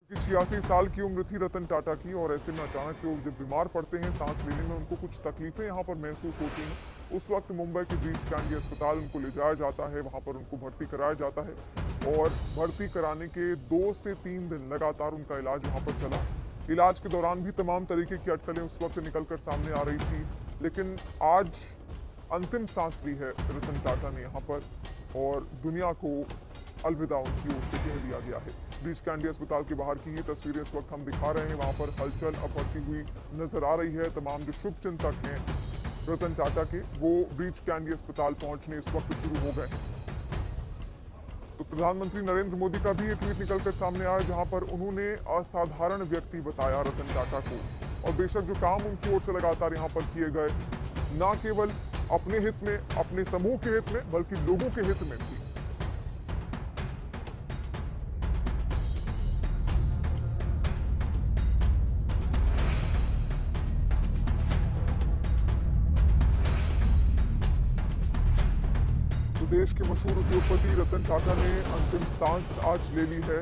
कि 86 साल की उम्र थी रतन टाटा की और ऐसे में अचानक से वो जब बीमार पड़ते हैं, सांस लेने में उनको कुछ तकलीफें यहाँ पर महसूस होती हैं। उस वक्त मुंबई के ब्रीच कैंडी अस्पताल उनको ले जाया जाता है, वहाँ पर उनको भर्ती कराया जाता है और भर्ती कराने के 2 से 3 दिन लगातार उनका इलाज वहाँ पर चला। इलाज के दौरान भी तमाम तरीके की अटकलें उस वक्त निकल कर सामने आ रही थी, लेकिन आज अंतिम सांस ली है रतन टाटा ने यहाँ पर और दुनिया को अलविदा उनकी ओर से कह दिया गया है। ब्रीच कैंडी अस्पताल के बाहर की ये तस्वीरें इस वक्त हम दिखा रहे हैं। वहां पर हलचल अब बढ़ती हुई नजर आ रही है। तमाम जो शुभ चिंतक हैं रतन टाटा के, वो ब्रीच कैंडी अस्पताल पहुंचने इस वक्त शुरू हो गए हैं। तो प्रधानमंत्री नरेंद्र मोदी का भी ये ट्वीट निकलकर सामने आया, जहां पर उन्होंने असाधारण व्यक्ति बताया रतन टाटा को और बेशक जो काम उनकी ओर से लगातार यहाँ पर किए गए, न केवल अपने हित में, अपने समूह के हित में, बल्कि लोगों के हित में भी। तो देश के मशहूर उद्योगपति रतन टाटा ने अंतिम सांस आज ले ली है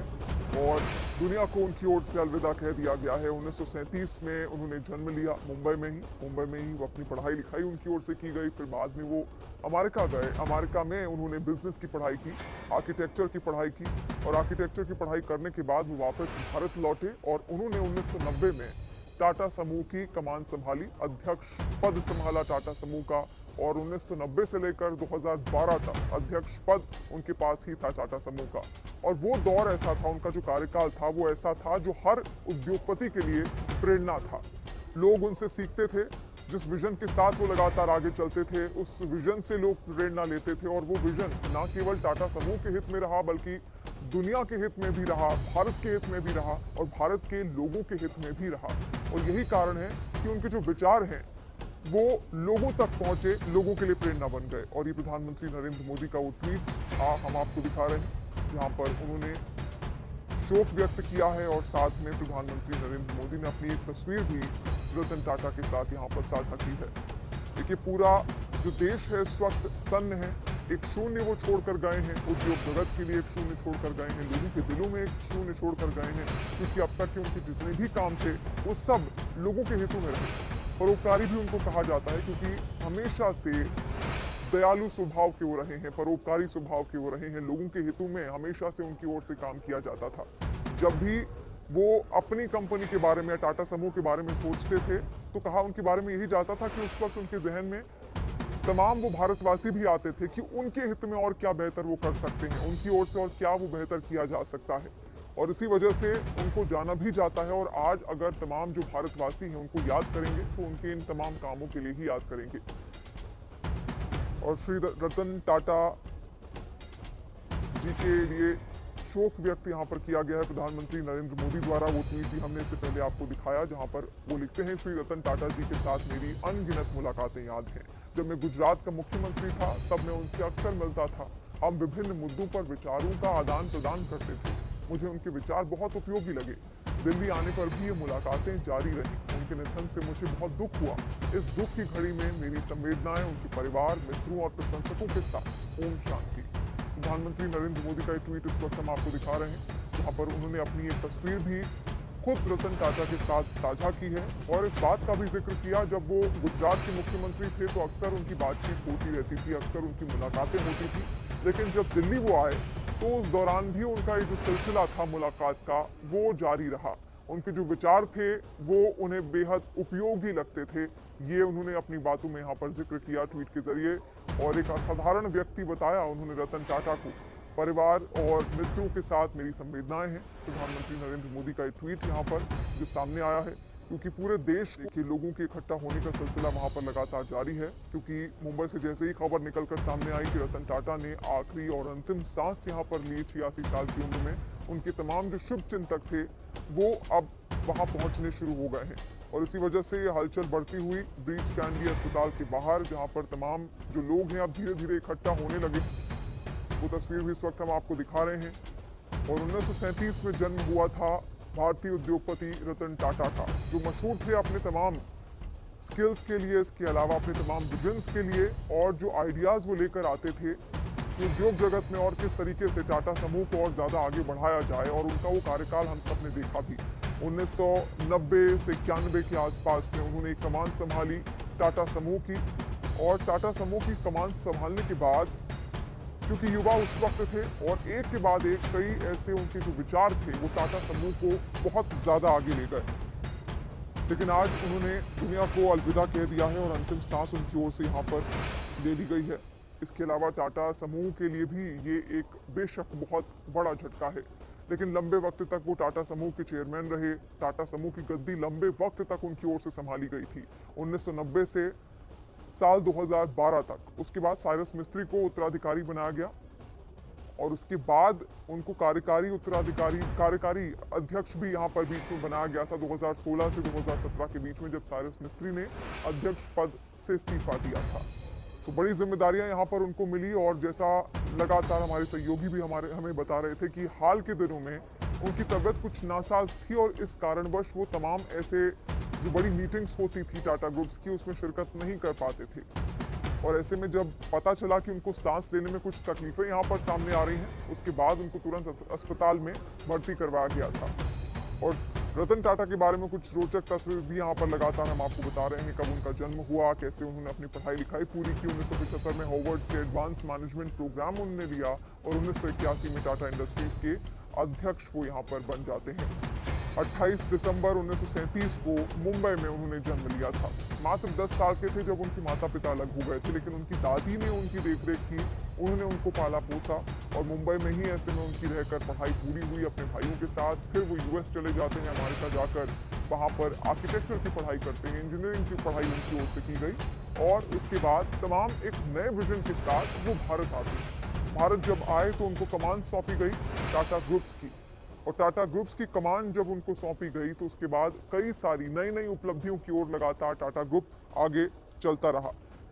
और दुनिया को उनकी ओर से अलविदा कह दिया गया है। 1937 में उन्होंने जन्म लिया मुंबई में ही वो अपनी पढ़ाई लिखाई उनकी ओर से की गई। फिर बाद में वो अमेरिका गए। अमेरिका में उन्होंने बिजनेस की पढ़ाई की, आर्किटेक्चर की पढ़ाई की और आर्किटेक्चर की पढ़ाई करने के बाद वो वापस भारत लौटे और उन्होंने 1990 में टाटा समूह की कमान संभाली, अध्यक्ष पद संभाला टाटा समूह का और 1990 से लेकर 2012 तक अध्यक्ष पद उनके पास ही था टाटा समूह का। और वो दौर ऐसा था, उनका जो कार्यकाल था वो ऐसा था जो हर उद्योगपति के लिए प्रेरणा था। लोग उनसे सीखते थे, जिस विजन के साथ वो लगातार आगे चलते थे उस विजन से लोग प्रेरणा लेते थे और वो विजन न केवल टाटा समूह के हित में रहा बल्कि दुनिया के हित में भी रहा, भारत के हित में भी रहा और भारत के लोगों के हित में भी रहा। और यही कारण है कि उनके जो विचार हैं वो लोगों तक पहुंचे, लोगों के लिए प्रेरणा बन गए। और ये प्रधानमंत्री नरेंद्र मोदी का वो ट्वीट हम आपको दिखा रहे हैं, जहां पर उन्होंने शोक व्यक्त किया है और साथ में प्रधानमंत्री नरेंद्र मोदी ने अपनी एक तस्वीर भी रतन टाटा के साथ यहाँ पर साझा की है। देखिए, पूरा जो देश है इस वक्त सन्न है। एक शून्य वो छोड़कर गए हैं, उद्योग जगत के लिए एक शून्य छोड़कर गए हैं, लोगों के दिलों में एक शून्य छोड़कर गए हैं, क्योंकि अब तक के उनके जितने भी काम थे वो सब लोगों के हितों में रहे। परोपकारी भी उनको कहा जाता है क्योंकि हमेशा से दयालु स्वभाव के वो रहे हैं, परोपकारी स्वभाव के वो रहे हैं। लोगों के हितों में हमेशा से उनकी ओर से काम किया जाता था। जब भी वो अपनी कंपनी के बारे में, टाटा समूह के बारे में सोचते थे तो कहा उनके बारे में यही जाता था कि उस वक्त उनके जहन में तमाम वो भारतवासी भी आते थे कि उनके हित में और क्या बेहतर वो कर सकते हैं, उनकी ओर से और क्या वो बेहतर किया जा सकता है। और इसी वजह से उनको जाना भी जाता है। और आज अगर तमाम जो भारतवासी हैं उनको याद करेंगे तो उनके इन तमाम कामों के लिए ही याद करेंगे। और श्री रतन टाटा जी के लिए शोक व्यक्त यहाँ पर किया गया है प्रधानमंत्री नरेंद्र मोदी द्वारा। वो ट्वीट भी हमने इससे पहले आपको दिखाया, जहाँ पर वो लिखते हैं, श्री रतन टाटा जी के साथ मेरी अनगिनत मुलाकातें याद हैं। जब मैं गुजरात का मुख्यमंत्री था तब मैं उनसे अक्सर मिलता था। हम विभिन्न मुद्दों पर विचारों का आदान प्रदान करते थे। मुझे उनके विचार बहुत उपयोगी लगे। दिल्ली आने पर भी ये मुलाकातें जारी रहीं। उनके निधन से मुझे बहुत दुख हुआ। इस दुख की घड़ी में मेरी संवेदनाएं उनके परिवार, मित्रों और प्रशंसकों के साथ। ओम शांति। प्रधानमंत्री नरेंद्र मोदी का एक ट्वीट इस वक्त हम आपको दिखा रहे हैं, जहां पर उन्होंने अपनी एक तस्वीर भी खुद रतन टाटा के साथ साझा की है और इस बात का भी जिक्र किया, जब वो गुजरात के मुख्यमंत्री थे तो अक्सर उनकी बातचीत होती रहती थी, अक्सर उनकी मुलाकातें होती थी। लेकिन जब दिल्ली वो आए तो उस दौरान भी उनका ये जो सिलसिला था मुलाकात का वो जारी रहा। उनके जो विचार थे वो उन्हें बेहद उपयोगी लगते थे। ये उन्होंने अपनी बातों में यहाँ पर जिक्र किया ट्वीट के जरिए और एक असाधारण व्यक्ति बताया उन्होंने रतन टाटा को। परिवार और मित्रों के साथ मेरी संवेदनाएं हैं। प्रधानमंत्री नरेंद्र मोदी का एक ट्वीट यहाँ पर जो सामने आया है, क्योंकि पूरे देश के लोगों के इकट्ठा होने का सिलसिला वहाँ पर लगातार जारी है। क्योंकि मुंबई से जैसे ही खबर निकलकर सामने आई कि रतन टाटा ने आखिरी और अंतिम सांस यहाँ पर ली 86 साल की उम्र में, उनके तमाम जो शुभ चिंतक थे वो अब वहाँ पहुँचने शुरू हो गए हैं। और इसी वजह से ये हलचल बढ़ती हुई ब्रीच कैंडी अस्पताल के बाहर, जहाँ पर तमाम जो लोग हैं अब धीरे धीरे इकट्ठा होने लगे। वो तस्वीर भी इस वक्त हम आपको दिखा रहे हैं। और 1937 में जन्म हुआ था भारतीय उद्योगपति रतन टाटा का, जो मशहूर थे अपने तमाम स्किल्स के लिए, इसके अलावा अपने तमाम विजन्स के लिए और जो आइडियाज़ वो लेकर आते थे कि उद्योग जगत में और किस तरीके से टाटा समूह को और ज़्यादा आगे बढ़ाया जाए, और उनका वो कार्यकाल हम सब ने देखा भी। 1990 से 91 के आसपास में उन्होंने एक कमान संभाली टाटा समूह की, और टाटा समूह की कमान संभालने के बाद, क्योंकि युवा उस वक्त थे और एक के बाद एक कई ऐसे उनके जो विचार थे वो टाटा समूह को बहुत ज़्यादा आगे ले गए। लेकिन आज उन्होंने दुनिया को अलविदा कह दिया है और अंतिम सांस उनकी ओर से यहाँ पर ले ली गई है। इसके अलावा टाटा समूह के लिए भी ये एक बेशक बहुत बड़ा झटका है, लेकिन लंबे वक्त तक वो टाटा समूह के चेयरमैन रहे। टाटा समूह की गद्दी लंबे वक्त तक उनकी ओर से संभाली गई थी, 1990 से साल 2012 तक। उसके बाद साइरस मिस्त्री को उत्तराधिकारी बनाया गया और उसके बाद उनको कार्यकारी अध्यक्ष भी यहाँ पर बीच में बनाया गया था 2016 से 2017 के बीच में, जब साइरस मिस्त्री ने अध्यक्ष पद से इस्तीफा दिया था। तो बड़ी जिम्मेदारियां यहाँ पर उनको मिली, और जैसा लगातार हमारे सहयोगी भी हमें बता रहे थे कि हाल के दिनों में उनकी तबीयत कुछ नासाज थी और इस कारणवश वो तमाम ऐसे जो बड़ी मीटिंग्स होती थी टाटा ग्रुप्स की, उसमें शिरकत नहीं कर पाते थे। और ऐसे में जब पता चला कि उनको सांस लेने में कुछ तकलीफें यहाँ पर सामने आ रही हैं, उसके बाद उनको तुरंत अस्पताल में भर्ती करवाया गया था। और रतन टाटा के बारे में कुछ रोचक तथ्य भी यहाँ पर लगातार हम आपको बता रहे हैं। कब उनका जन्म हुआ, कैसे उन्होंने अपनी पढ़ाई लिखाई पूरी की। 1975 में हार्वर्ड से एडवांस मैनेजमेंट प्रोग्राम उन्होंने लिया और 1981 में टाटा इंडस्ट्रीज के अध्यक्ष वो यहाँ पर बन जाते हैं। 28 दिसंबर 1937 को मुंबई में उन्होंने जन्म लिया था। मात्र 10 साल के थे जब उनके माता पिता अलग हो गए थे, लेकिन उनकी दादी ने उनकी देखरेख की, उन्होंने उनको पाला पोसा और मुंबई में ही ऐसे में उनकी रहकर पढ़ाई पूरी हुई अपने भाइयों के साथ। फिर वो यूएस चले जाते हैं, अमेरिका जाकर वहाँ पर आर्किटेक्चर की पढ़ाई करते हैं, इंजीनियरिंग की पढ़ाई उनकी ओर से की गई, और उसके बाद तमाम एक नए विजन के साथ वो भारत आते हैं। भारत जब आए तो उनको कमान सौंपी गई टाटा ग्रुप्स की, और टाटा ग्रुप्स की कमान जब उनको सौंपी गई तो उसके बाद कई सारी नई नई उपलब्धियों की ओर लगातार टाटा ग्रुप आगे चलता रहा।